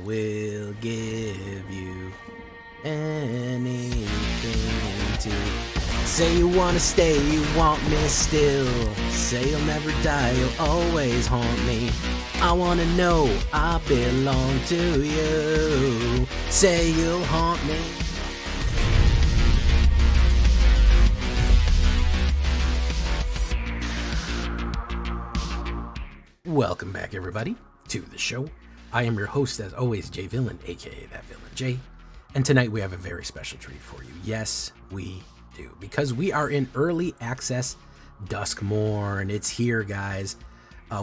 will give you anything to say you wanna stay, you want me still. Say you'll never die, you'll always haunt me. I wanna know I belong to you. Say you'll haunt me. Welcome back, everybody, to the show. I am your host, as always, Jay Villain, aka That Villain Jay. And tonight we have a very special treat for you. Yes, we do, because we are in early access Duskmourn. It's here, guys.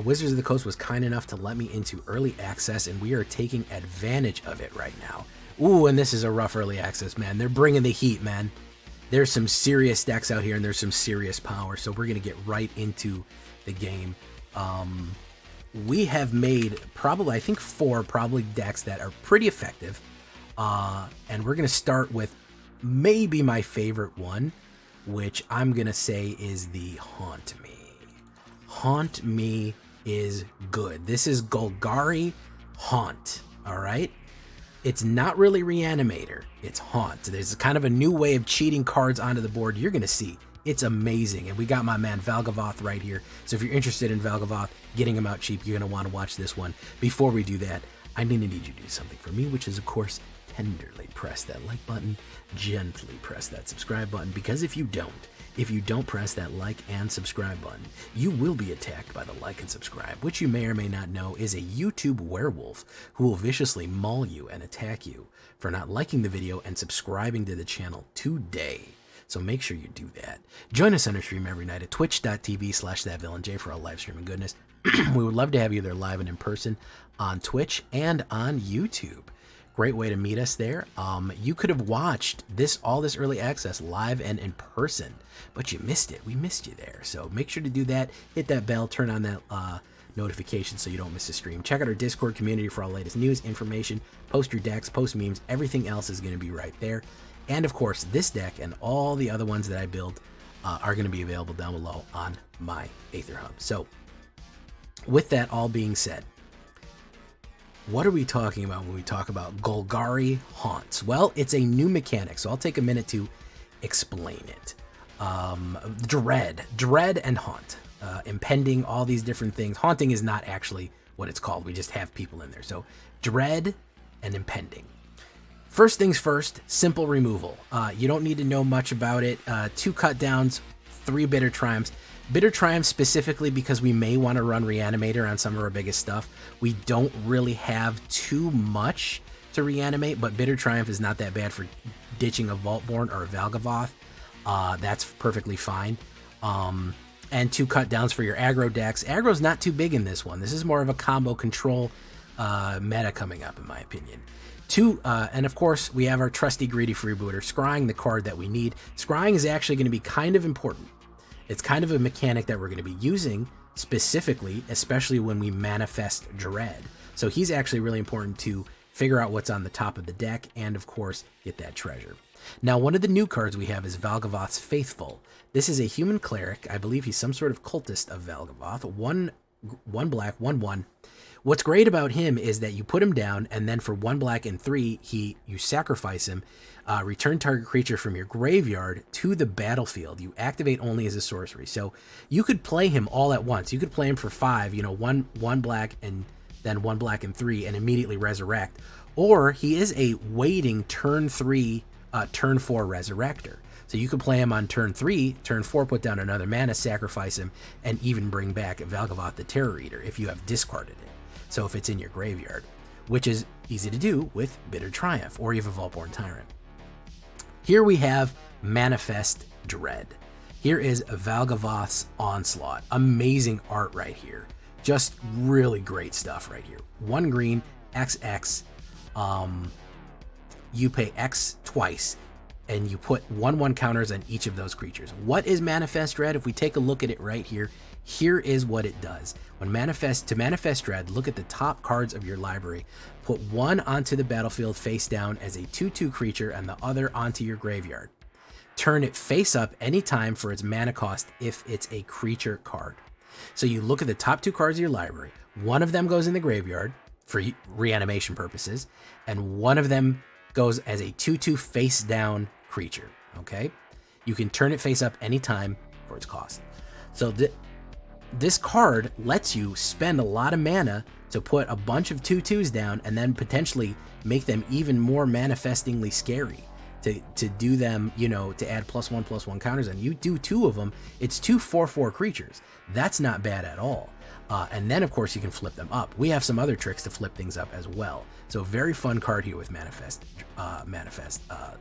Wizards of the Coast was kind enough to let me into early access, and we are taking advantage of it right now. Ooh, and this is a rough early access, man. They're bringing the heat, man. There's some serious decks out here, and there's some serious power, so we're going to get right into the game. We have made probably, I think, 4 decks that are pretty effective. And we're going to start with maybe my favorite one, which I'm going to say is the Haunt Me. Haunt Me is good. This is Golgari Haunt, all right? It's not really Reanimator. It's Haunt. There's kind of a new way of cheating cards onto the board. You're going to see. It's amazing. And we got my man VALGAVOTH right here. So if you're interested in VALGAVOTH, getting him out cheap, you're going to want to watch this one. Before we do that, I'm going to need you to do something for me, which is, of course, tenderly press that like button, gently press that subscribe button, because if you don't press that like and subscribe button, you will be attacked by the like and subscribe, which you may or may not know is a YouTube werewolf who will viciously maul you and attack you for not liking the video and subscribing to the channel today. So make sure you do that. Join us on our stream every night at twitch.tv/thatvillainj for all live streaming goodness. We would love to have you there live and in person on Twitch and on YouTube. Great way to meet us there. You could have watched all this early access live and in person, but you missed it. We missed you there. So make sure to do that. Hit that bell, turn on that notification so you don't miss a stream. Check out our Discord community for all the latest news, information, post your decks, post memes. Everything else is going to be right there. And of course, this deck and all the other ones that I build are going to be available down below on my AetherHub. So with that all being said, what are we talking about when we talk about Golgari Haunts? Well, it's a new mechanic, so I'll take a minute to explain it. Dread and Haunt. Impending, all these different things. Haunting is not actually what it's called. We just have people in there. So Dread and Impending. First things first, simple removal. You don't need to know much about it. 2 cut downs, 3 Bitter Triumphs. Bitter Triumph specifically because we may want to run Reanimator on some of our biggest stuff. We don't really have too much to reanimate, but Bitter Triumph is not that bad for ditching a Vaultborn or a VALGAVOTH. That's perfectly fine. And 2 cut downs for your aggro decks. Aggro's not too big in this one. This is more of a combo control meta coming up, in my opinion. And of course, we have our trusty greedy freebooter, scrying the card that we need. Scrying is actually going to be kind of important. It's kind of a mechanic that we're going to be using specifically, especially when we manifest Dread. So he's actually really important to figure out what's on the top of the deck and, of course, get that treasure. Now, one of the new cards we have is VALGAVOTH'S Faithful. This is a human cleric. I believe he's some sort of cultist of VALGAVOTH. One black, 1/1. What's great about him is that you put him down, and then for 1 black and 3, you sacrifice him, return target creature from your graveyard to the battlefield. You activate only as a sorcery. So you could play him all at once. You could play him for 5, one black and then 1 black and 3, and immediately resurrect. Or he is a waiting turn 3, turn 4 resurrector. So you could play him on turn 3, turn 4, put down another mana, sacrifice him, and even bring back VALGAVOTH the Terror Eater if you have discarded it. So if it's in your graveyard, which is easy to do with Bitter Triumph, or you have a Vaultborn Tyrant. Here we have Manafest Dread. Here is VALGAVOTH'S Onslaught. Amazing art right here. Just really great stuff right here. 1 green, XX. You pay X twice, and you put 1/1 counters on each of those creatures. What is Manafest Dread? If we take a look at it right here, here is what it does. To manifest Dread, look at the top cards of your library. Put 1 onto the battlefield face down as a 2/2 creature and the other onto your graveyard. Turn it face up anytime for its mana cost if it's a creature card. So you look at the top 2 cards of your library. One of them goes in the graveyard for reanimation purposes, and one of them goes as a 2/2 face down creature. Okay, you can turn it face up anytime for its cost. So this card lets you spend a lot of mana to put a bunch of 2/2s down and then potentially make them even more manifestingly scary. To do them, you know, to add +1/+1 counters, and you do 2 of them, it's 2 4/4 creatures. That's not bad at all. And then, of course, you can flip them up. We have some other tricks to flip things up as well. So very fun card here with Manafest,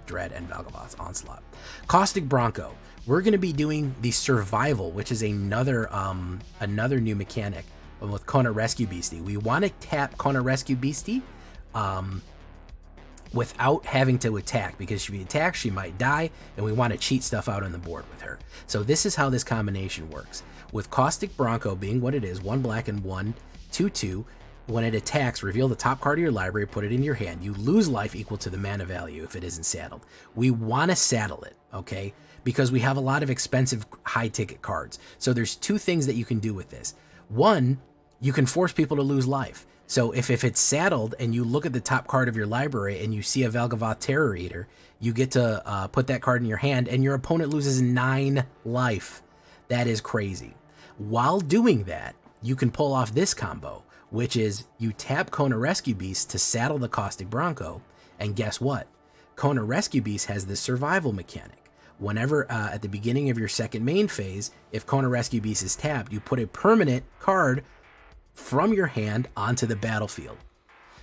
Dread, and VALGAVOTH'S Onslaught. Caustic Bronco. We're going to be doing the Survival, which is another new mechanic with Kona Rescue Beastie. We want to tap Kona Rescue Beastie without having to attack, because if she attacks, she might die, and we want to cheat stuff out on the board with her. So this is how this combination works. With Caustic Bronco being what it is, 1 black and 1 2/2, when it attacks, reveal the top card of your library, put it in your hand. You lose life equal to the mana value if it isn't saddled. We want to saddle it, okay? Because we have a lot of expensive high-ticket cards. So there's 2 things that you can do with this. One, you can force people to lose life. So if it's saddled and you look at the top card of your library and you see a VALGAVOTH Terror Eater, you get to put that card in your hand and your opponent loses 9 life. That is crazy. While doing that, you can pull off this combo, which is you tap Kona Rescue Beast to saddle the Caustic Bronco, and guess what? Kona Rescue Beast has this survival mechanic. Whenever at the beginning of your second main phase, if Kona Rescue Beast is tapped, you put a permanent card from your hand onto the battlefield.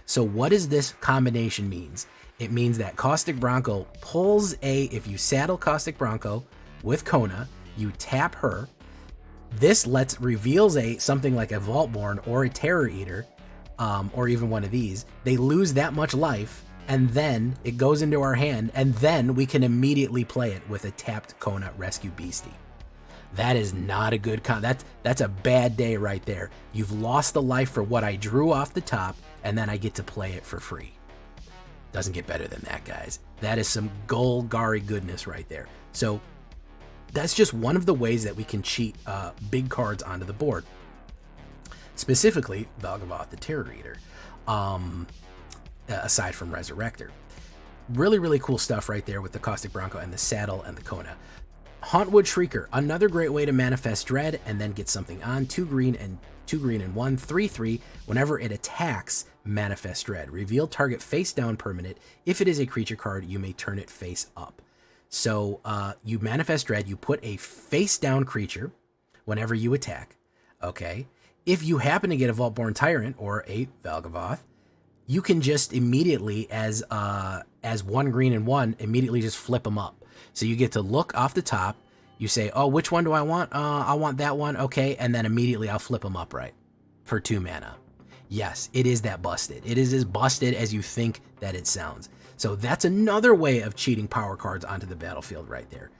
So what does this combination means? It means that Caustic Bronco pulls if you saddle Caustic Bronco with Kona, you tap her. This reveals something like a Vaultborn or a Terror Eater, or even one of these. They lose that much life, and then it goes into our hand, and then we can immediately play it with a tapped Kona Rescue Beastie. That is not a good that's a bad day right there. You've lost the life for what I drew off the top, and then I get to play it for free. Doesn't get better than that, guys. That is some Golgari goodness right there. So that's just one of the ways that we can cheat big cards onto the board. Specifically, VALGAVOTH the Terror Eater, aside from Resurrector. Really, really cool stuff right there with the Caustic Bronco and the saddle and the Kona. Hauntwood Shrieker, another great way to manifest Dread and then get something on. 2 green and 1 3/3. Whenever it attacks, manifest Dread. Reveal target face down permanent. If it is a creature card, you may turn it face up. So you manifest Dread, you put a face down creature whenever you attack. Okay. If you happen to get a Vaultborn Tyrant or a VALGAVOTH, you can just immediately, as 1 green and 1, immediately just flip them up. So you get to look off the top. You say, oh, which one do I want? I want that one. Okay. And then immediately I'll flip them upright for 2 mana. Yes, it is that busted. It is as busted as you think that it sounds. So that's another way of cheating power cards onto the battlefield right there.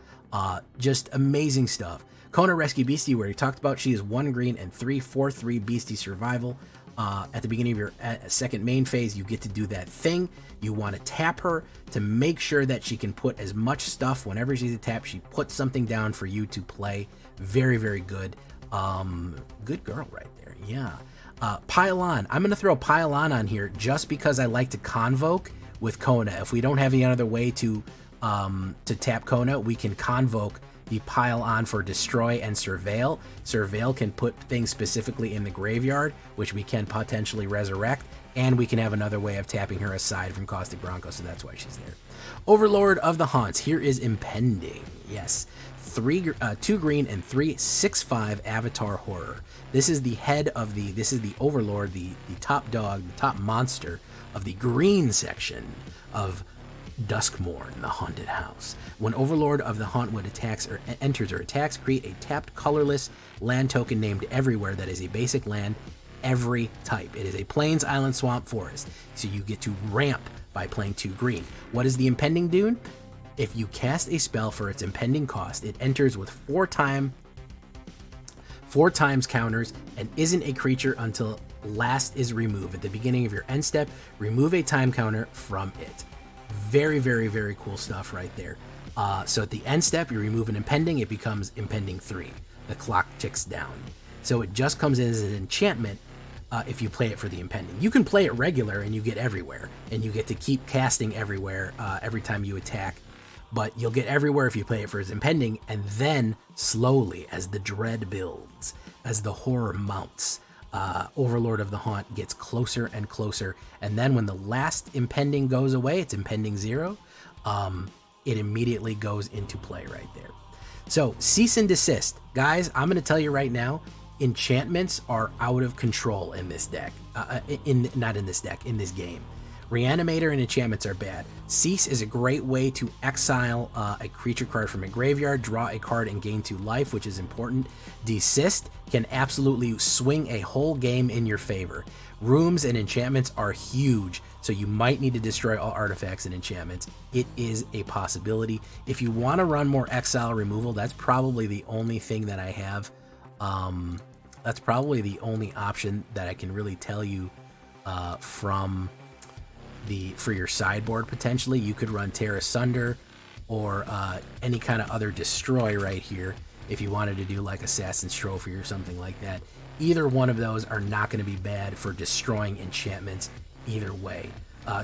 Just amazing stuff. Kona Rescue Beastie, where you talked about, she is 1 green and 3 4/3 Beastie Survival. At the beginning of your second main phase, you get to do that thing. You want to tap her to make sure that she can put as much stuff whenever she's tapped. She puts something down for you to play. Very, very good. Good girl right there. Yeah. Pile On. I'm going to throw Pile On here just because I like to convoke with Kona. If we don't have any other way to tap Kona, we can convoke the Pile On for Destroy and Surveil. Surveil can put things specifically in the graveyard, which we can potentially resurrect, and we can have another way of tapping her aside from Caustic Bronco, so that's why she's there. Overlord of the Haunts. Here is Impending. Yes. 2 green and 3 6/5 Avatar Horror. This is the head of this is the Overlord, the top dog, the top monster of the green section of Duskmourn, the Haunted House. When Overlord of the Hauntwood enters or attacks, create a tapped colorless land token named Everywhere that is a basic land every type. It is a plains, island, swamp, forest. So you get to ramp by playing 2 green. What does the Impending do? If you cast a spell for its impending cost, it enters with 4 times counters and isn't a creature until last is removed. At the beginning of your end step, remove a time counter from it. Very, very, very cool stuff right there. So at the end step, you remove an Impending, it becomes Impending 3. The clock ticks down. So it just comes in as an enchantment, if you play it for the impending. You can play it regular and you get everywhere, and you get to keep casting everywhere every time you attack, but you'll get everywhere if you play it for its impending, and then slowly, as the dread builds, as the horror mounts, Overlord of the Haunt gets closer and closer, and then when the last impending goes away, it's impending 0, it immediately goes into play right there. So cease and desist. Guys, I'm going to tell you right now, enchantments are out of control in this deck. Not in this deck, in this game. Reanimator and enchantments are bad. Cease is a great way to exile a creature card from a graveyard, draw a card, and gain 2 life, which is important. Desist can absolutely swing a whole game in your favor. Rooms and enchantments are huge, so you might need to destroy all artifacts and enchantments. It is a possibility. If you want to run more exile removal, that's probably the only thing that I have. That's probably the only option that I can really tell you for your sideboard. Potentially you could run Tear Asunder or any kind of other destroy right here if you wanted to do like Assassin's Trophy or something like that. Either one of those are not going to be bad for destroying enchantments either way.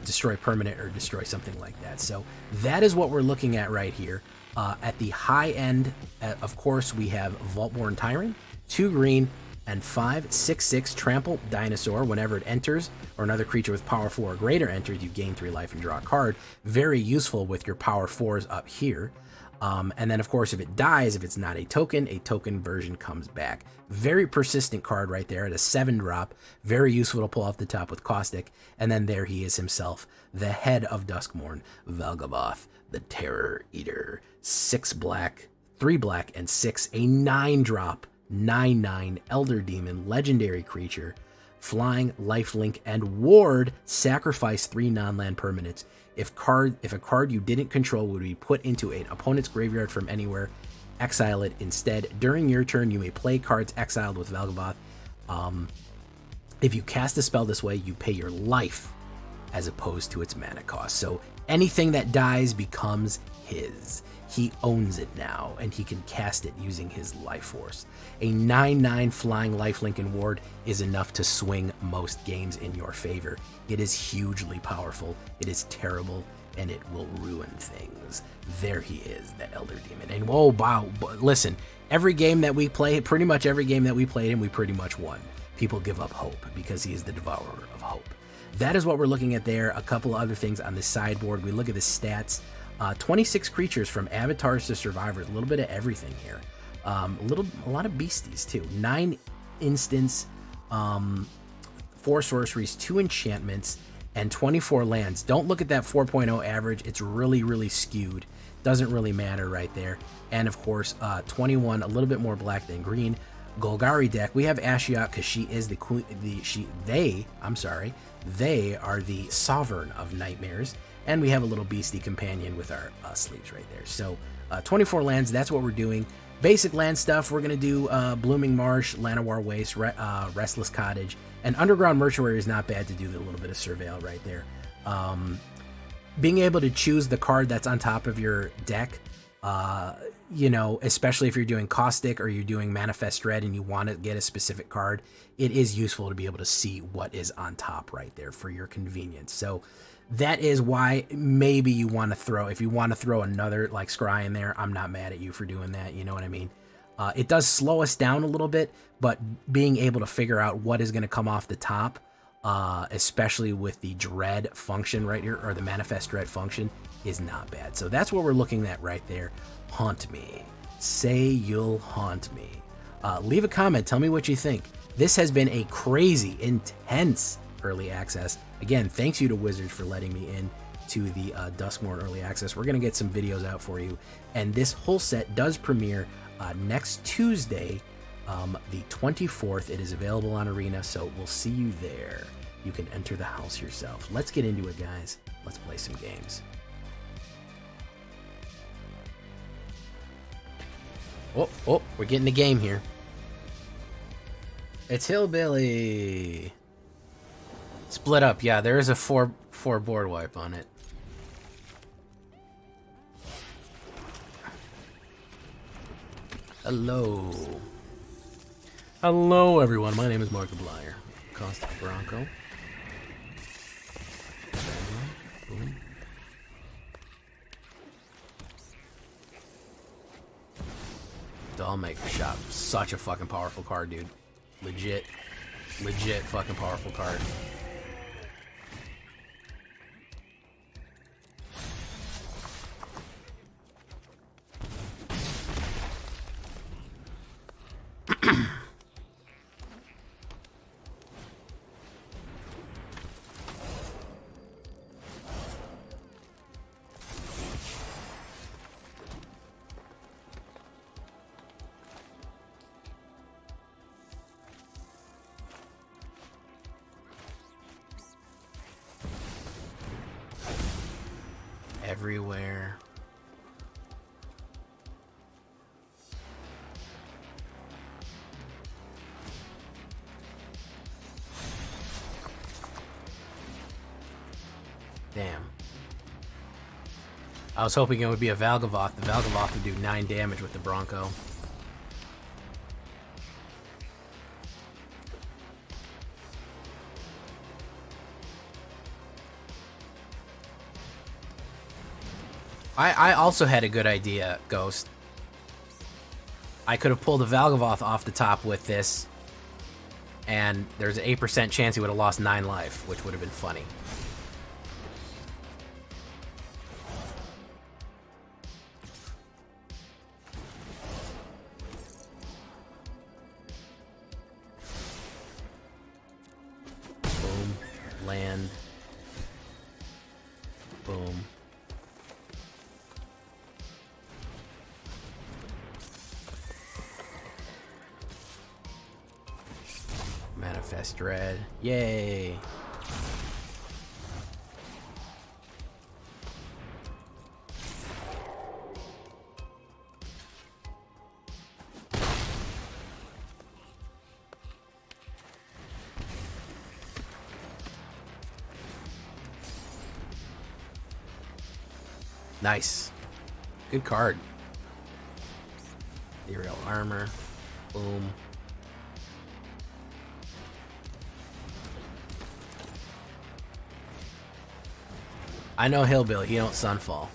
Destroy permanent or destroy something like that. So that is what we're looking at right here. At the high end, of course, we have Vaultborn Tyrant, 2 green, and 5/6/6 Trample Dinosaur. Whenever it enters, or another creature with power 4 or greater enters, you gain 3 life and draw a card. Very useful with your power 4s up here. And then, of course, if it dies, if it's not a token version comes back. Very persistent card right there at a 7-drop. Very useful to pull off the top with Caustic. And then there he is himself, the head of Duskmourn, Valgavoth, the Terror Eater. 6 black, 3 black, and 6, a 9-drop, 9/9 Elder Demon, legendary creature. Flying, lifelink, and ward. Sacrifice 3 non-land permanents. If a card you didn't control would be put into an opponent's graveyard from anywhere, exile it instead. During your turn, you may play cards exiled with Valgavoth. If you cast a spell this way, you pay your life as opposed to its mana cost. So anything that dies becomes his. He owns it now, and he can cast it using his life force. A 9/9 flying lifelink and ward is enough to swing most games in your favor. It is hugely powerful, it is terrible, and it will ruin things. There he is, the Elder Demon. And whoa, wow, listen, every game that we played, pretty much every game that we played him, we pretty much won. People give up hope because he is the devourer of hope. That is what we're looking at there. A couple of other things on the sideboard. We look at the stats. 26 creatures from avatars to survivors, a little bit of everything here. A lot of beasties too. 9 instants, 4 sorceries, 2 enchantments, and 24 lands. Don't look at that 4.0 average. It's really skewed. Doesn't really matter right there. And of course, 21, a little bit more black than green. Golgari deck. We have Ashiok because she is the queen. They are the sovereign of nightmares. And we have a little beastie companion with our sleeves right there. So 24 lands, that's what we're doing. Basic land stuff, we're going to do Blooming Marsh, Llanowar Waste, Restless Cottage, and Underground Mortuary is not bad to do a little bit of Surveil right there. Being able to choose the card that's on top of your deck, you know, especially if you're doing Caustic or you're doing Manafest Dread and you want to get a specific card, it is useful to be able to see what is on top right there for your convenience. So that is why maybe you want to throw, if you want to throw another like Scry in there, I'm not mad at you for doing that, you know what I mean? It does slow us down a little bit, but being able to figure out what is going to come off the top, especially with the Dread function right here, or the Manifest Dread function, is not bad. So that's what we're looking at right there. Haunt me. Say you'll haunt me. Leave a comment. Tell me what you think. This has been a crazy, intense early access. Again, thanks you to Wizards for letting me in to the Duskmourn early access. We're going to get some videos out for you. And this whole set does premiere next Tuesday, the 24th. It is available on Arena, so we'll see you there. You can enter the house yourself. Let's get into it, guys. Let's play some games. Oh, we're getting the game here. It's Hillbilly. Split up, yeah, there is a 4 board wipe on it. Hello everyone, my name is Markiplier. cost of Bronco. Boom. Dollmaker Shop. Such a fucking powerful card, dude. Legit fucking powerful card. Everywhere. Damn. I was hoping it would be a Valgavoth. The Valgavoth would do 9 damage with the Bronco. I also had a good idea, Ghost. I could have pulled a Valgavoth off the top with this, and there's an 8% chance he would have lost 9 life, which would have been funny. Boom. Land. Boom. Manafest Dread. Yay! Nice. Good card. Ethereal Armor. Boom. I know Hillbilly, he don't Sunfall.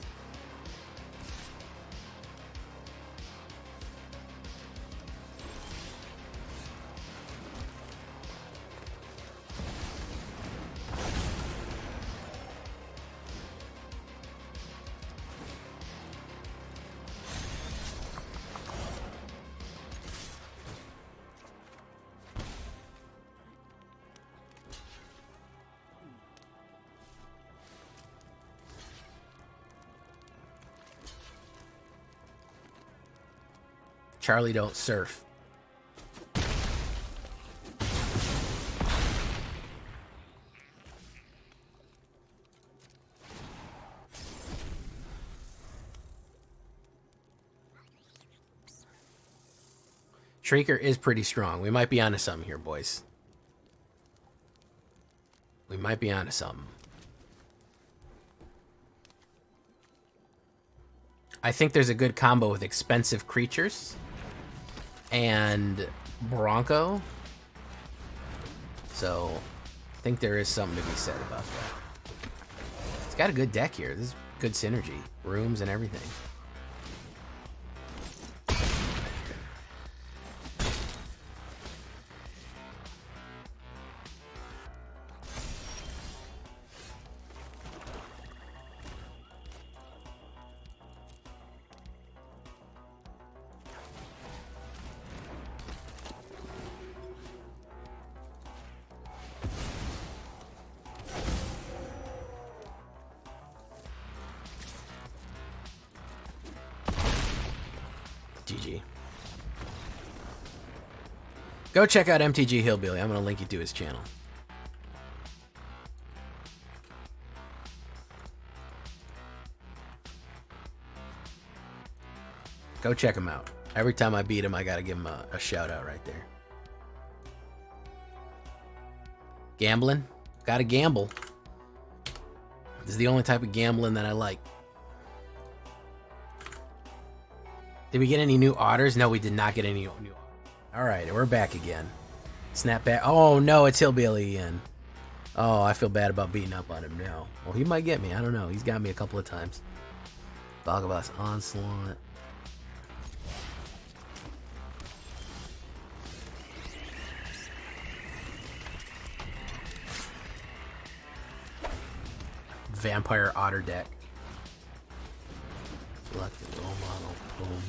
Charlie don't surf. Shrieker is pretty strong. We might be onto something here, boys. We might be onto something. I think there's a good combo with expensive creatures and Bronco. So I think there is something to be said about that. It's got a good deck here. This is good synergy. Rooms and everything. GG. Go check out MTG Hillbilly. I'm going to link you to his channel. Go check him out. Every time I beat him, I got to give him a shout out right there. Gambling? Gotta gamble. This is the only type of gambling that I like. Did we get any new otters? No, we did not get any new otters. Alright, we're back again. Snap back. Oh no, it's Hillbilly again. Oh, I feel bad about beating up on him now. Well, he might get me. I don't know. He's got me a couple of times. VALGAVOTH'S Onslaught. Vampire Otter deck. Select the low model. Boom.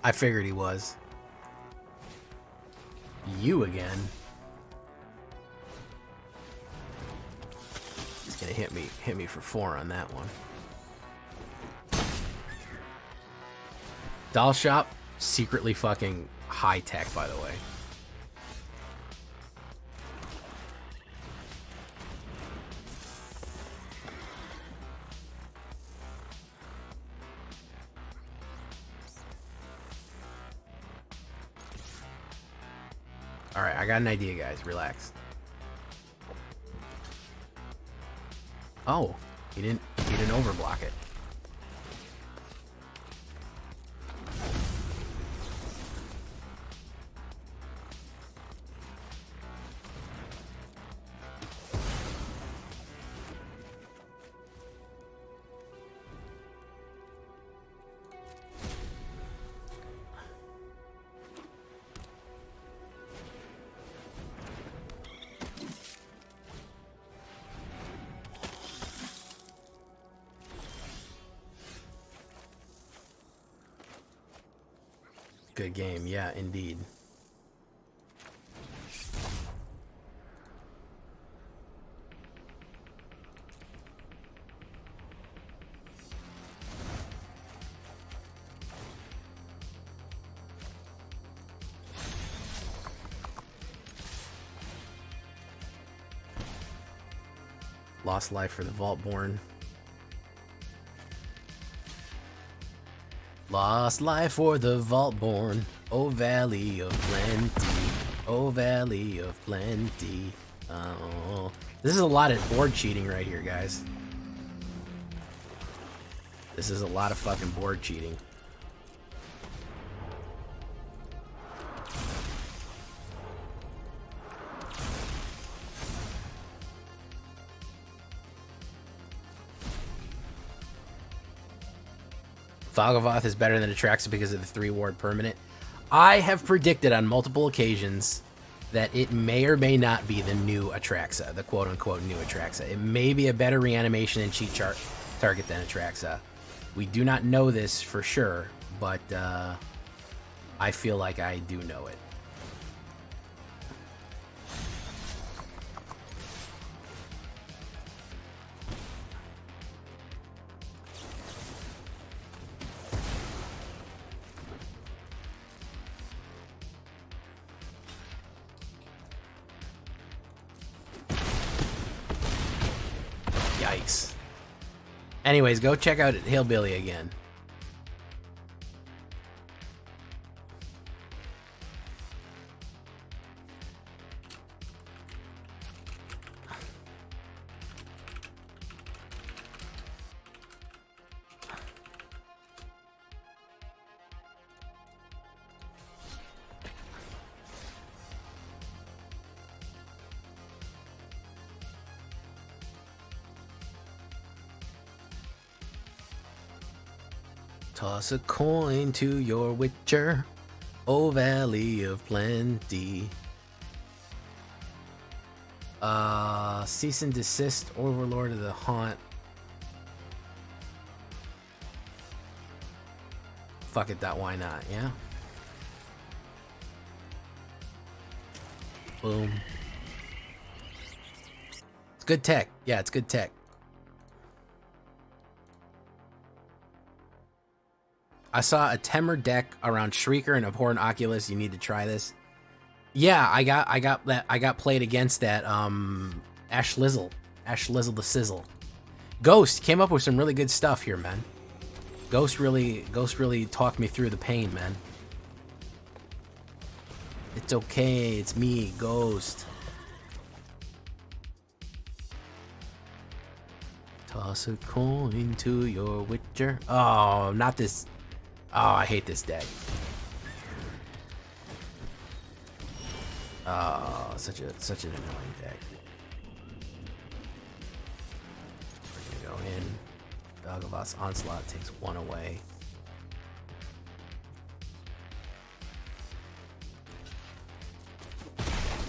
I figured he was. You again. He's gonna hit me for 4 on that one. Doll Shop, secretly fucking high tech, by the way. Alright, I got an idea, guys. Relax. Oh, he didn't overblock it. Good game, yeah, indeed. Lost life for the Vaultborn. Lost life for the Vaultborn. Oh, Valley of Plenty. Oh, Valley of Plenty. Oh. This is a lot of board cheating right here, guys. This is a lot of fucking board cheating. VALGAVOTH is better than Atraxa because of the 3-ward permanent. I have predicted on multiple occasions that it may or may not be the new Atraxa, the quote-unquote new Atraxa. It may be a better reanimation and cheat target than Atraxa. We do not know this for sure, but I feel like I do know it. Yikes. Anyways, go check out Hillbilly again. Toss a coin to your witcher, O Valley of Plenty. Cease and desist, Overlord of the Haunt. Fuck it, why not, yeah? Boom. It's good tech. Yeah, it's good tech. I saw a Temur deck around Shrieker and Abhorrent Oculus. You need to try this. Yeah, I got played against that Ash Lizzle the Sizzle. Ghost came up with some really good stuff here, man. Ghost really talked me through the pain, man. It's okay, it's me, Ghost. Toss a coin to your witcher. Oh, not this. Oh, I hate this deck. Oh, such an annoying deck. We're gonna go in. VALGAVOT'S Onslaught takes 1 away.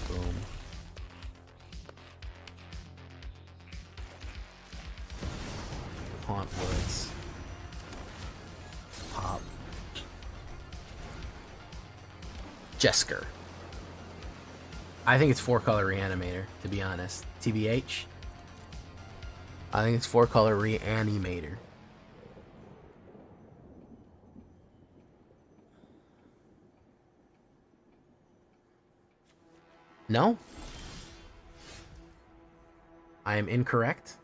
Boom. Haunt Woods. Pop. Jesker. I think it's 4-color Reanimator, to be honest. TBH. I think it's 4-color Reanimator. No? I am incorrect.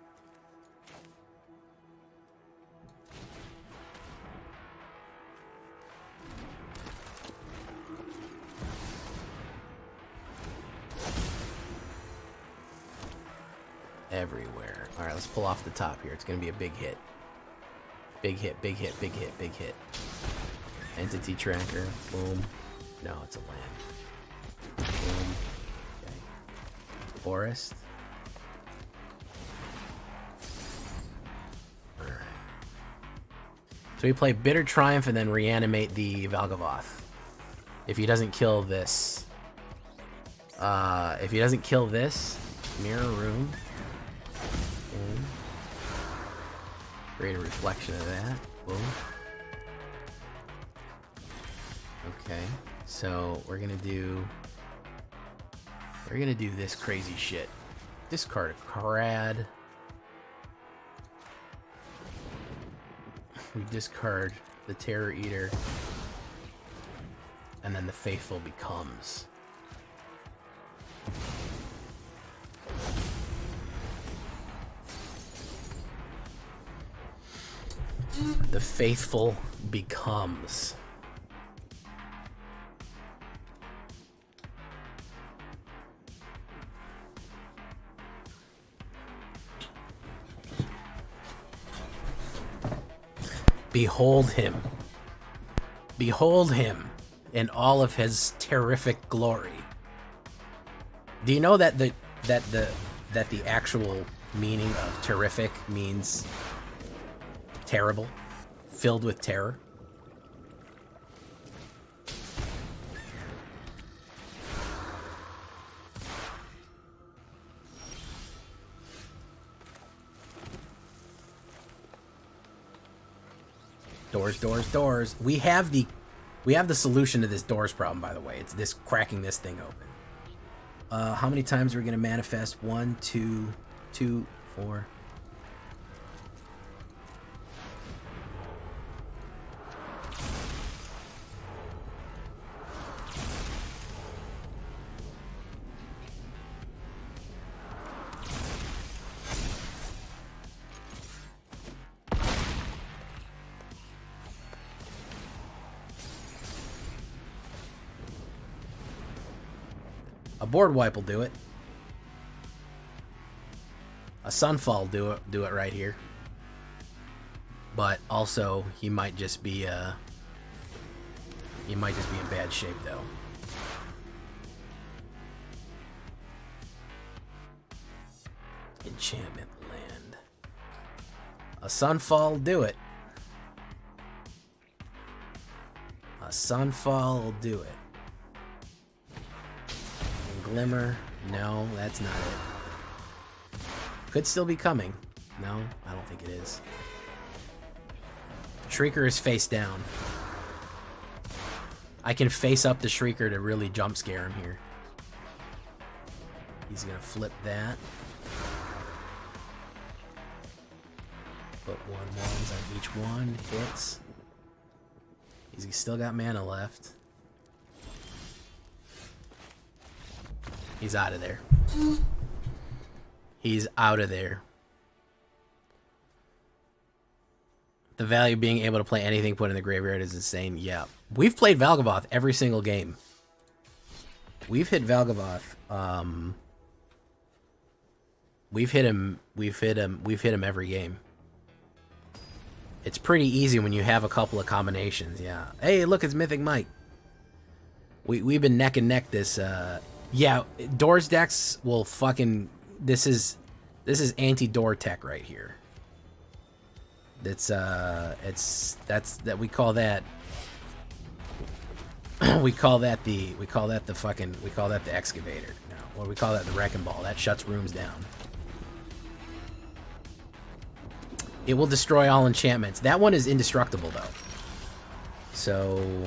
Everywhere. All right, let's pull off the top here. It's going to be a big hit. Big hit, big hit, big hit, big hit. Entity tracker. Boom. No, it's a land. Boom. Okay. Forest. All right. So we play Bitter Triumph and then reanimate the VALGAVOTH. If he doesn't kill this. Mirror Room. Boom. Create a reflection of that. Boom. Okay, so we're gonna do this crazy shit. Discard a Crad. We discard the Terror Eater. And then the Faithful becomes. The Faithful becomes. Behold him. Behold him in all of his terrific glory. Do you know that the actual meaning of terrific means terrible, filled with terror? Doors, doors, doors. We have the solution to this doors problem, by the way. It's this cracking this thing open. How many times are we gonna manifest? 1, 2, 2, 4. A board wipe will do it. A Sunfall do it right here. But also he might just be in bad shape though. Enchantment land. A Sunfall will do it. A Sunfall will do it. Glimmer. No, that's not it. Could still be coming. No, I don't think it is. Shrieker is face down. I can face up the Shrieker to really jump scare him here. He's gonna flip that. Put 1/1s on each one. Hits. He's still got mana left. He's out of there. He's out of there. The value of being able to play anything put in the graveyard is insane. Yeah. We've played Valgavoth every single game. We've hit Valgavoth. We've hit him every game. It's pretty easy when you have a couple of combinations, yeah. Hey, look, it's Mythic Mike. We've been neck and neck this yeah, Doors decks will fucking this is anti-door tech right here. That's we call that the excavator. No, what do we call that? The wrecking ball. That shuts rooms down. It will destroy all enchantments. That one is indestructible though. So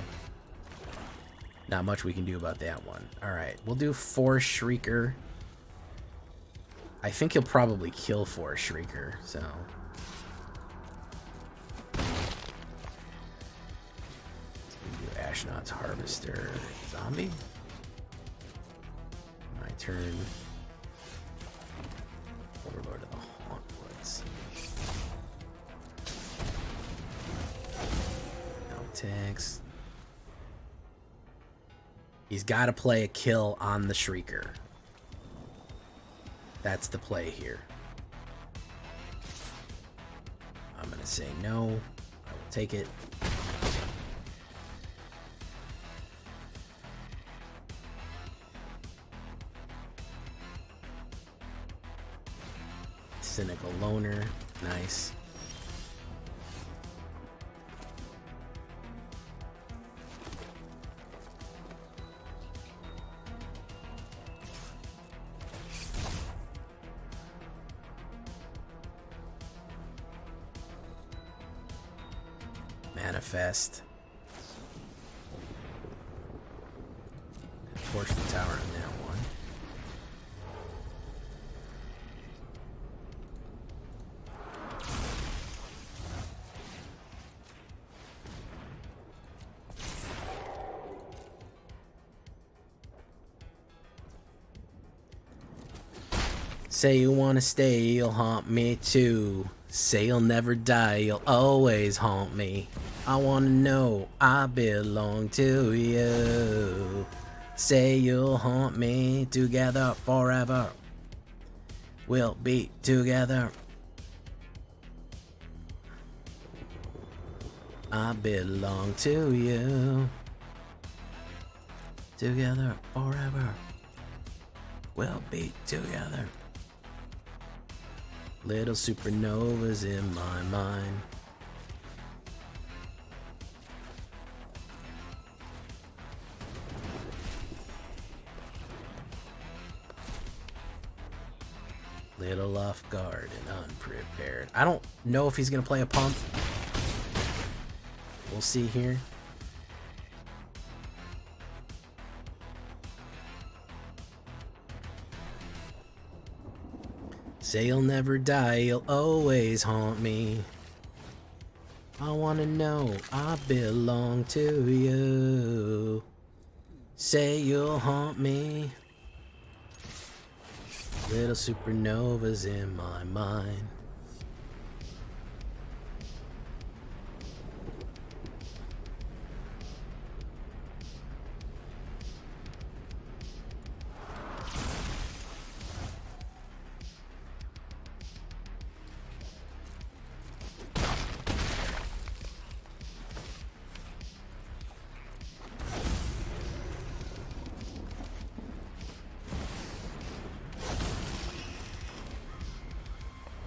not much we can do about that one. Alright, we'll do Forest Shrieker. I think he'll probably kill Forest Shrieker, so. Do Ashnod's Harvester. Zombie? My turn. Overlord of the Hauntwoods. No attacks. He's got to play a kill on the Shrieker. That's the play here. I'm going to say no. I will take it. Cynical Loner. Nice. Manafest. Torch the tower on that one. Say you wanna stay, you'll haunt me too. Say you'll never die, you'll always haunt me. I wanna know I belong to you. Say you'll haunt me together forever. We'll be together. I belong to you. Together forever. We'll be together. Little supernovas in my mind. Little off guard and unprepared. I don't know if he's going to play a pump. We'll see here. Say you'll never die, you'll always haunt me. I wanna know I belong to you. Say you'll haunt me. Little supernovas in my mind.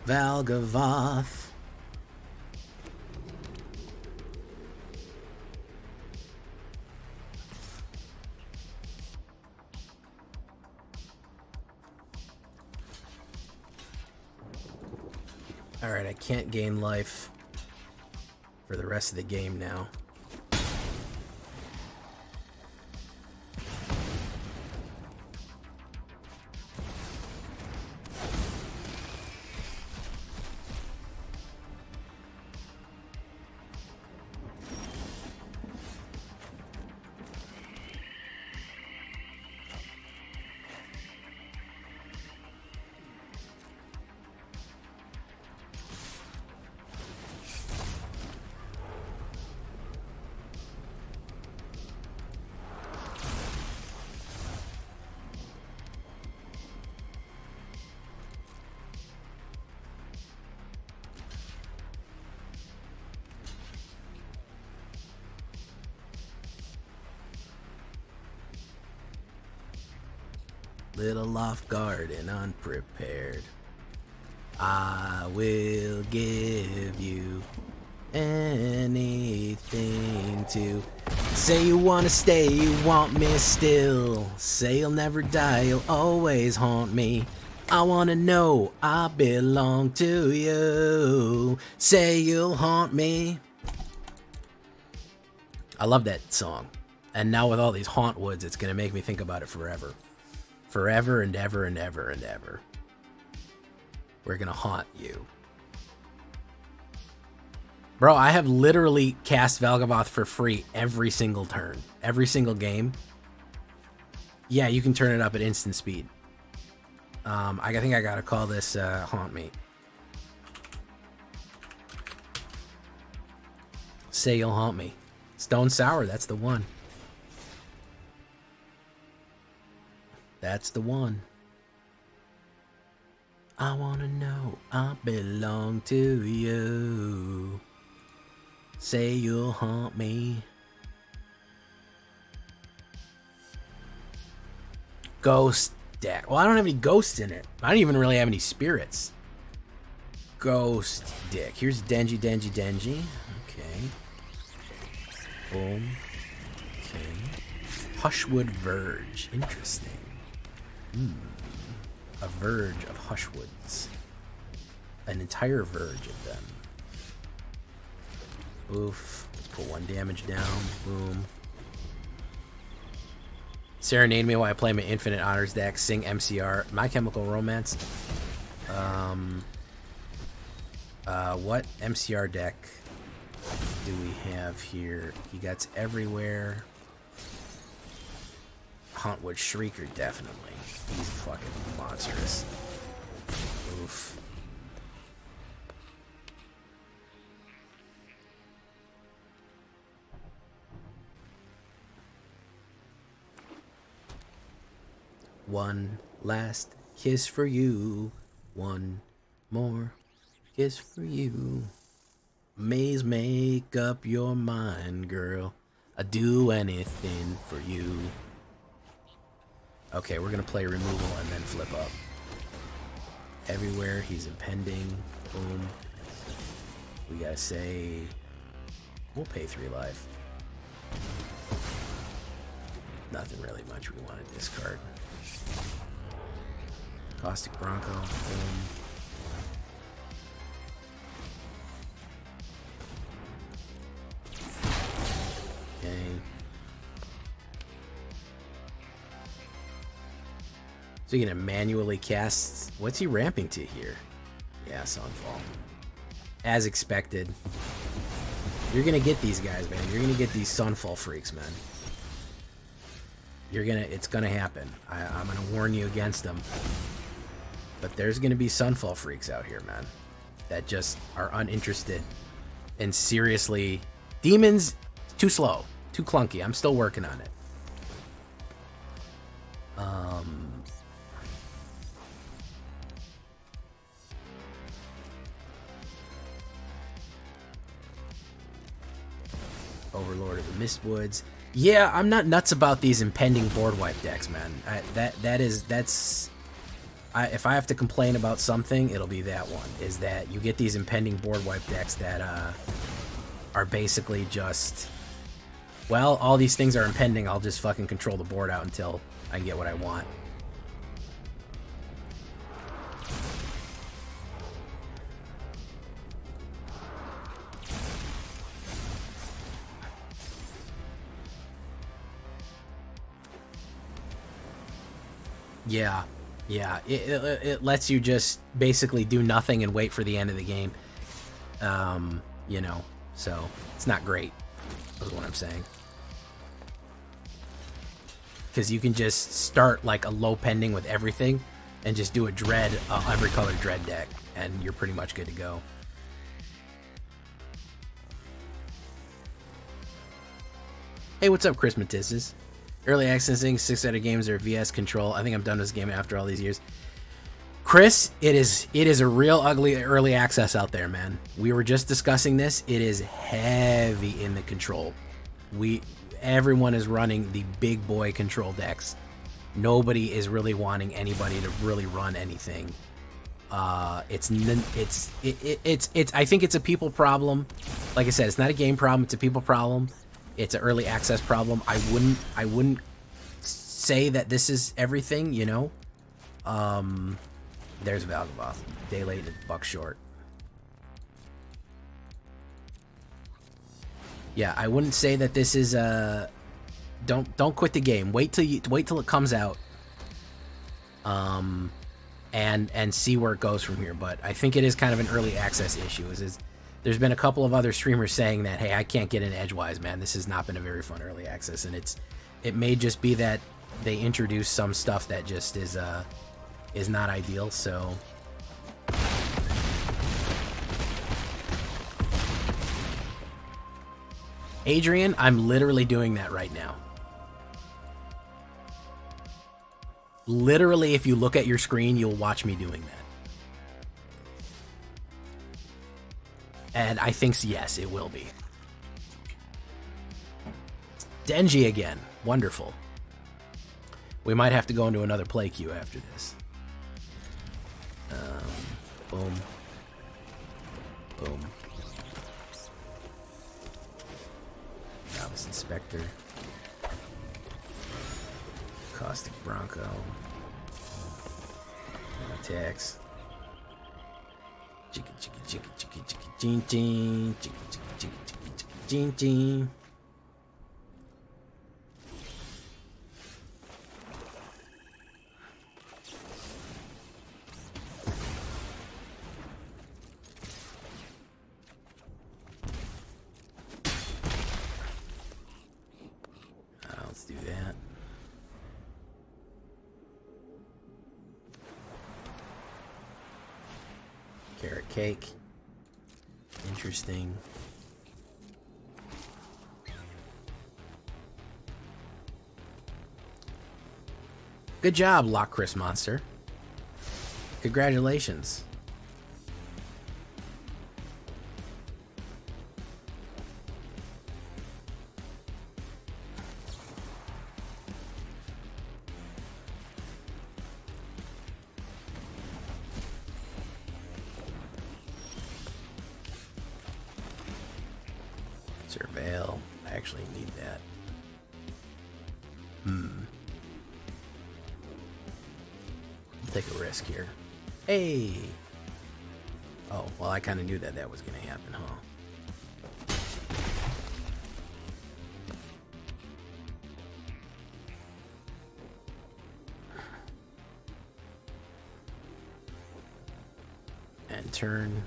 Valgavoth. Alright, I can't gain life for the rest of the game now. little off guard and unprepared. I will give you anything to say you wanna stay, you want me still. Say you'll never die, you'll always haunt me. I wanna know I belong to you. Say you'll haunt me. I love that song. And now with all these haunt woods, it's gonna make me think about it forever. Forever and ever and ever and ever. We're gonna haunt you. Bro, I have literally cast Valgavoth for free every single turn. Every single game. Yeah, you can turn it up at instant speed. I think I gotta call this Haunt Me. Say you'll haunt me. Stone Sour, that's the one. That's the one. I wanna know I belong to you. Say you'll haunt me. Ghost deck. Well, I don't have any ghosts in it. I don't even really have any spirits. Ghost deck. Here's Denji. Okay. Boom. Okay. Hushwood Verge. Interesting. A verge of Hushwoods. An entire verge of them. Oof. Let's put 1 damage down. Boom. Serenade me while I play my Infinite Honors deck. Sing MCR. My Chemical Romance. What MCR deck do we have here? He gets everywhere. Hauntwood Shrieker, definitely. He's fucking monstrous. Oof. One last kiss for you. One more kiss for you. Maze, make up your mind, girl. I'd do anything for you. Okay, we're gonna play removal and then flip up. Everywhere, he's impending. Boom. We gotta say, we'll pay 3 life. Nothing really much we want to discard. Caustic Bronco. Boom. Okay. So you're gonna manually cast. What's he ramping to here? Yeah, Sunfall. As expected. You're gonna get these guys, man. You're gonna get these Sunfall freaks, man. It's gonna happen. I'm gonna warn you against them. But there's gonna be Sunfall freaks out here, man. That just are uninterested. And seriously, demons, too slow, too clunky. I'm still working on it. Overlord of the Mistwoods. Yeah, I'm not nuts about these impending board wipe decks, man. If I have to complain about something, it'll be that one. Is that you get these impending board wipe decks that are basically just, well, all these things are impending. I'll just fucking control the board out until I get what I want. Yeah, it lets you just basically do nothing and wait for the end of the game. You know, so it's not great, is what I'm saying. Because you can just start like a low pending with everything and just do a dread, every color dread deck, and you're pretty much good to go. Hey, what's up, Chris Matisses? Early accessing 6 out of games are VS control. I think I'm done with this game after all these years. Chris, it is a real ugly early access out there, man. We were just discussing this. It is heavy in the control. Everyone is running the big boy control decks. Nobody is really wanting anybody to really run anything. I think it's a people problem. Like I said, it's not a game problem, it's a people problem. It's an early access problem. I wouldn't say that this is everything, you know. There's Valgavoth. Day late and buck short. Yeah, I wouldn't say that this is don't quit the game. Wait till it comes out. And see where it goes from here. But I think it is kind of an early access issue. There's been a couple of other streamers saying that, hey, I can't get in edgewise, man. This has not been a very fun early access, and it may just be that they introduced some stuff that just is not ideal. So Adrian, I'm literally doing that right now. Literally, if you look at your screen, you'll watch me doing that. And I think, yes, it will be. Denji again. Wonderful. We might have to go into another play queue after this. Boom. Boom. Novice Inspector. Caustic Bronco. Attacks. Chicka chicka chicka chicka chicka ching ching. Chicka chicka chicka chicka chicka ching ching. Let's do that. Carrot cake. Interesting. Good job, Lock Chris Monster. Congratulations. Surveil. I actually need that. I'll take a risk here. Hey! Oh, well, I kind of knew that was going to happen, huh? And turn.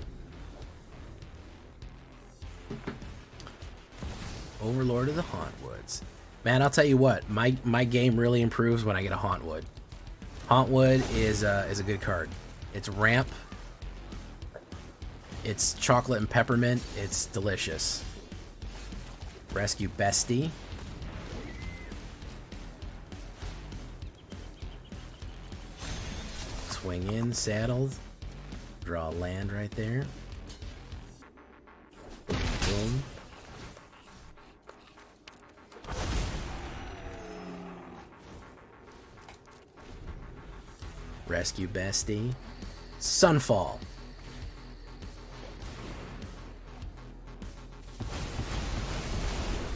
Overlord of the Hauntwoods. Man, I'll tell you what, my game really improves when I get a Hauntwood. Hauntwood is a good card. It's ramp. It's chocolate and peppermint. It's delicious. Rescue Bestie. Swing in, saddled. Draw a land right there. Boom. Rescue Bestie. Sunfall.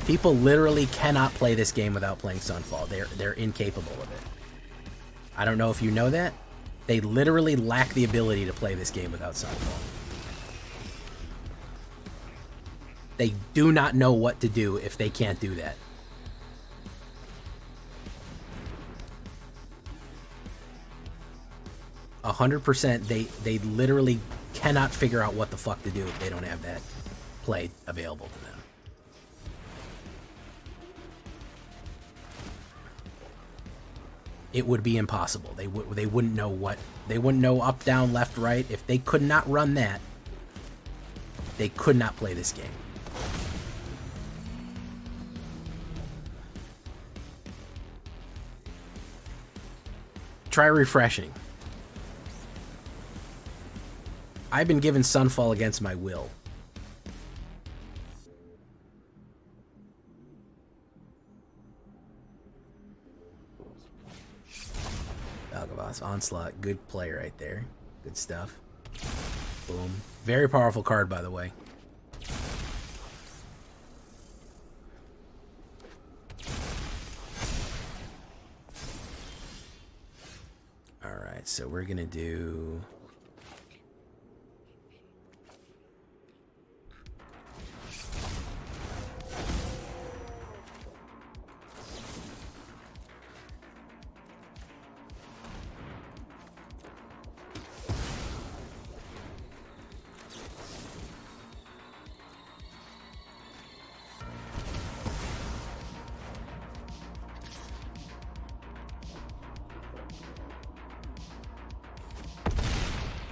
People literally cannot play this game without playing Sunfall. They're incapable of it. I don't know if you know that. They literally lack the ability to play this game without Sunfall. They do not know what to do if they can't do that. 100%, they literally cannot figure out what the fuck to do if they don't have that play available to them. It would be impossible. They wouldn't know what, they wouldn't know up, down, left, right. If they could not run that, they could not play this game. Try refreshing. I've been given Sunfall against my will. Albatross. Onslaught. Good play right there. Good stuff. Boom. Very powerful card, by the way. Alright, so we're gonna do...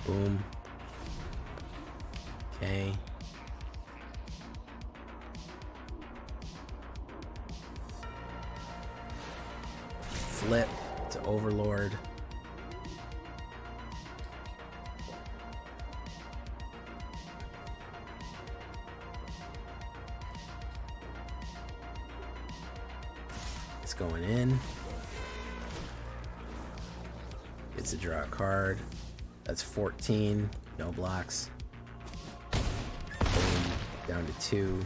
Boom. Okay. Flip to Overlord. It's going in. It's a draw card. That's 14. No blocks. Boom. Down to 2.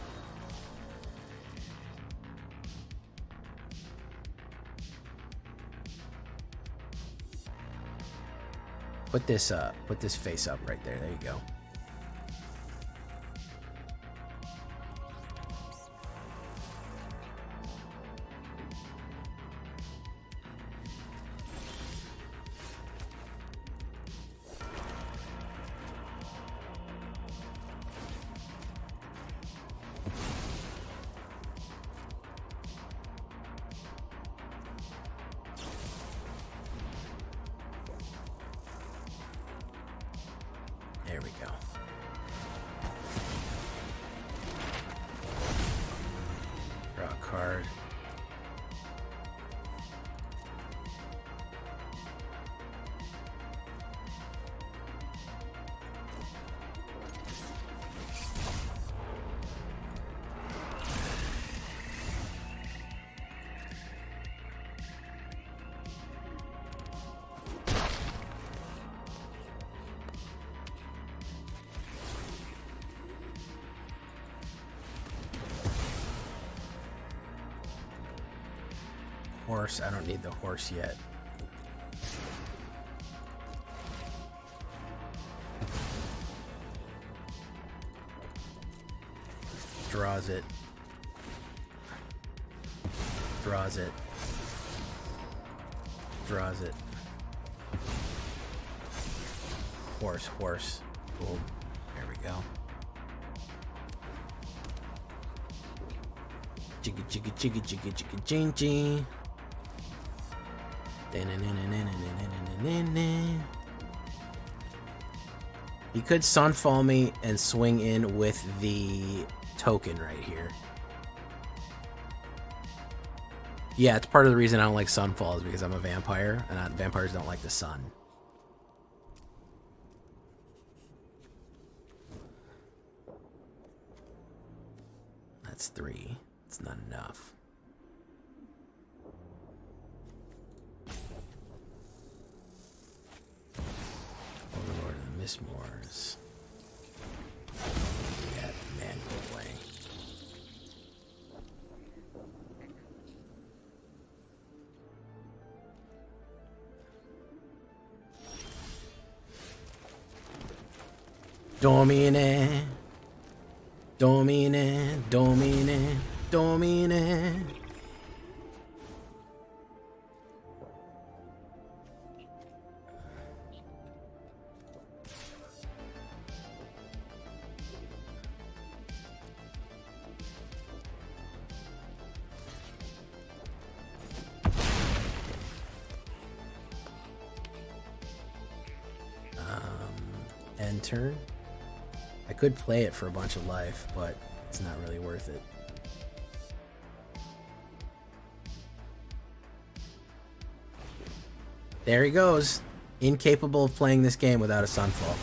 Put this up. Put this face up right there. There you go. There we go. Draw a card. Horse. I don't need the horse yet. Draws it. Draws it. Draws it. Horse, horse. Boom. There we go. Jiggy, jiggy, jiggy, jiggy, jiggy, jing, jing. He could Sunfall me and swing in with the token right here. Yeah, it's part of the reason I don't like Sunfall is because I'm a vampire, and vampires don't like the sun. That's 3. It's not enough. Overlord of the Mistmoors. Yeah, man, go away. Domine. Domine. Domine. Domine. End turn. I could play it for a bunch of life, but it's not really worth it. There he goes. Incapable of playing this game without a Sunfall.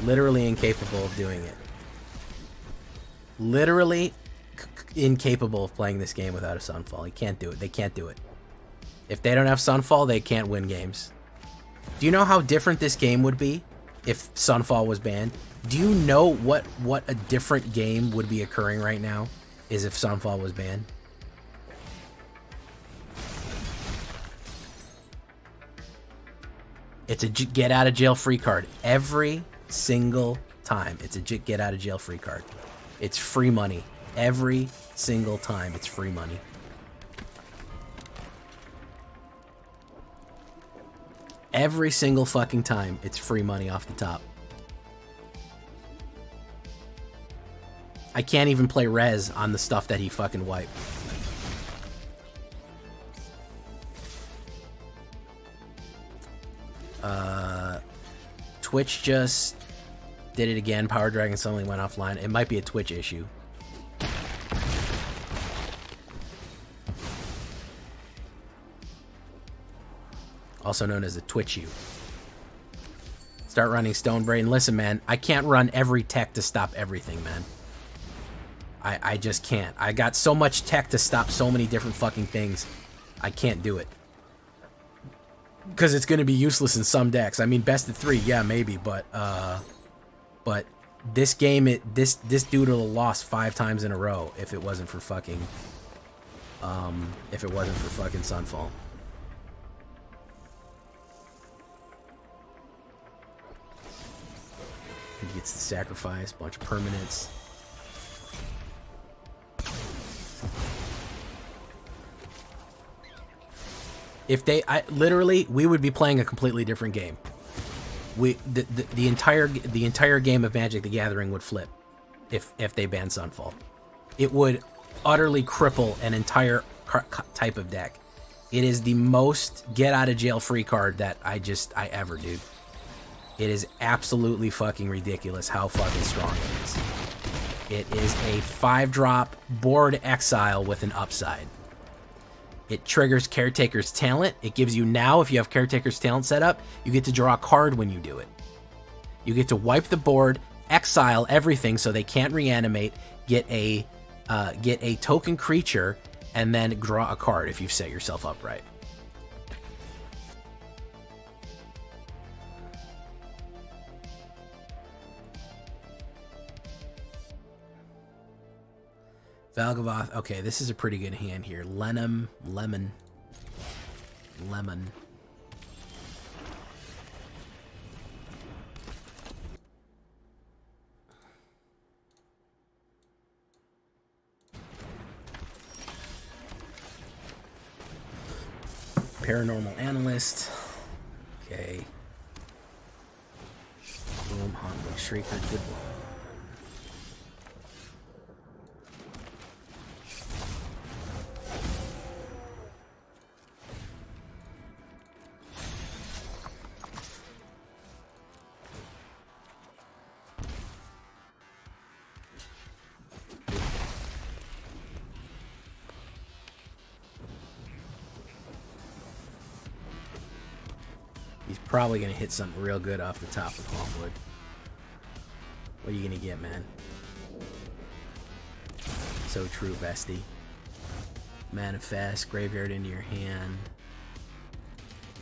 Literally incapable of doing it. Literally incapable of playing this game without a Sunfall. He can't do it. They can't do it. If they don't have Sunfall, they can't win games. Do you know how different this game would be if Sunfall was banned? Do you know what a different game would be occurring right now is if Sunfall was banned? It's a get out of jail free card every single time. It's a get out of jail free card. It's free money every single time. It's free money. Every single fucking time, it's free money off the top. I can't even play res on the stuff that he fucking wiped. Twitch just did it again. Power Dragon suddenly went offline. It might be a Twitch issue. Also known as a Twitch U. Start running Stonebrain. Listen, man, I can't run every tech to stop everything, man. I just can't. I got so much tech to stop so many different fucking things. I can't do it. Because it's going to be useless in some decks. I mean, best of 3, yeah, maybe, but this game, this dude would have lost 5 times in a row if it wasn't for fucking, Sunfall. He gets the sacrifice, bunch of permanents. If they, literally, we would be playing a completely different game. The entire game of Magic the Gathering would flip if they banned Sunfall. It would utterly cripple an entire type of deck. It is the most get out of jail free card that I ever do. It is absolutely fucking ridiculous how fucking strong it is. It is a 5-drop board exile with an upside. It triggers Caretaker's Talent. It gives you now, if you have Caretaker's Talent set up, you get to draw a card when you do it. You get to wipe the board, exile everything so they can't reanimate, get a token creature, and then draw a card if you've set yourself up right. Valgavoth. Okay, this is a pretty good hand here. Lemon. Paranormal Analyst. Okay. Boom, Hotwood Shrieker. Good one. He's probably going to hit something real good off the top of Hotwood. What are you going to get, man? So true, bestie. Manafest, graveyard into your hand.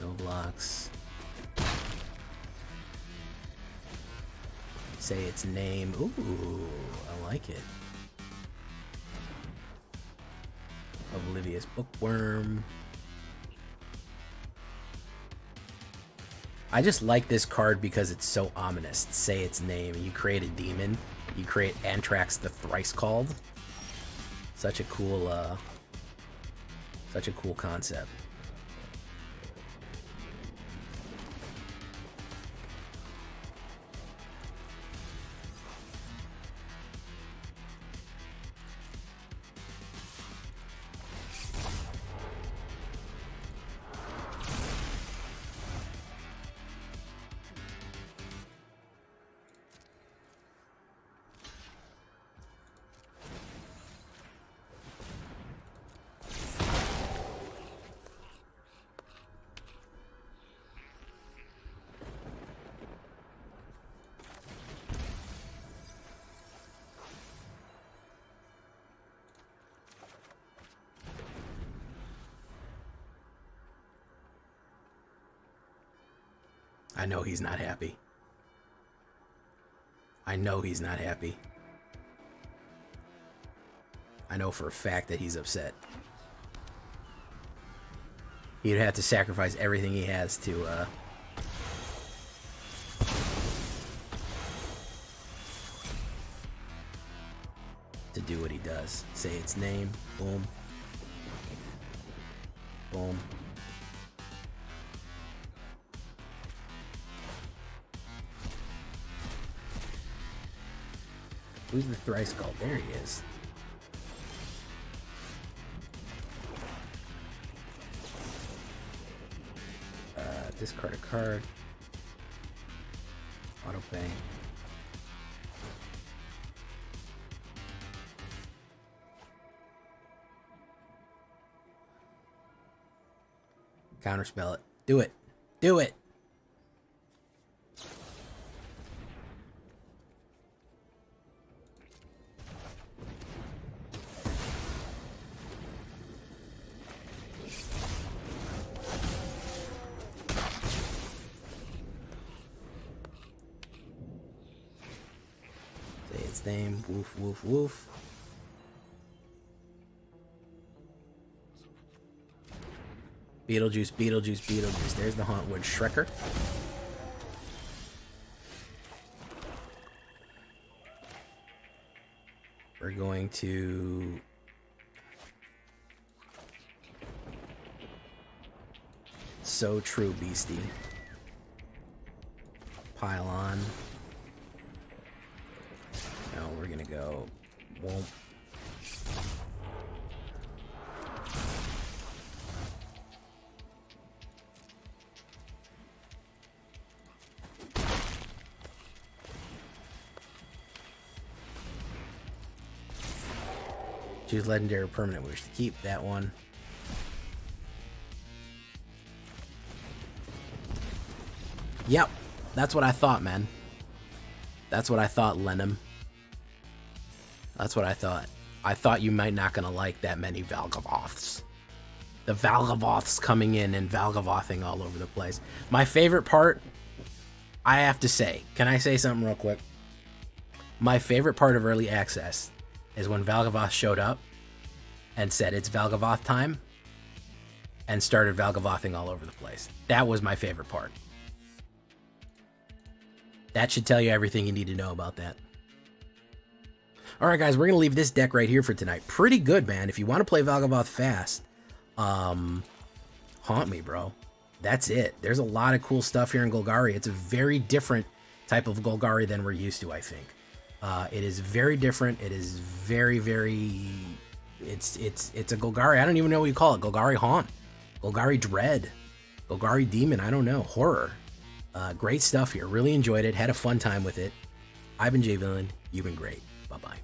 No blocks. Say its name. Ooh, I like it. Oblivious Bookworm. I just like this card because it's so ominous. Say its name. You create a demon. You create Anthrax the Thrice Called. Such a cool concept. I know he's not happy. I know he's not happy. I know for a fact that he's upset. He'd have to sacrifice everything he has to do what he does. Say its name. Boom. Boom. Who's the thrice called? There he is. Discard a card. Auto pay. Counterspell it. Do it. Do it. Say its name. Woof, woof, woof. Beetlejuice, Beetlejuice, Beetlejuice. There's the Hauntwood Shrekker. We're going to... So true, Beastie. Pile on. No, we're gonna go... Won't. Choose legendary or permanent. Wish to keep that one. Yep, that's what I thought, man. That's what I thought, Lenham. That's what I thought. I thought you might not gonna like that many Valgavoths. The Valgavoths coming in and Valgavothing all over the place. My favorite part, I have to say, can I say something real quick? My favorite part of early access is when Valgavoth showed up and said it's Valgavoth time and started Valgavothing all over the place. That was my favorite part. That should tell you everything you need to know about that. Alright guys, we're going to leave this deck right here for tonight. Pretty good, man. If you want to play Valgavoth fast, haunt me, bro. That's it. There's a lot of cool stuff here in Golgari. It's a very different type of Golgari than we're used to, I think. It is very different. It is very, very... It's a Golgari. I don't even know what you call it. Golgari Haunt. Golgari Dread. Golgari Demon. I don't know. Horror. Great stuff here. Really enjoyed it. Had a fun time with it. I've been Jay Villain. You've been great. Bye-bye.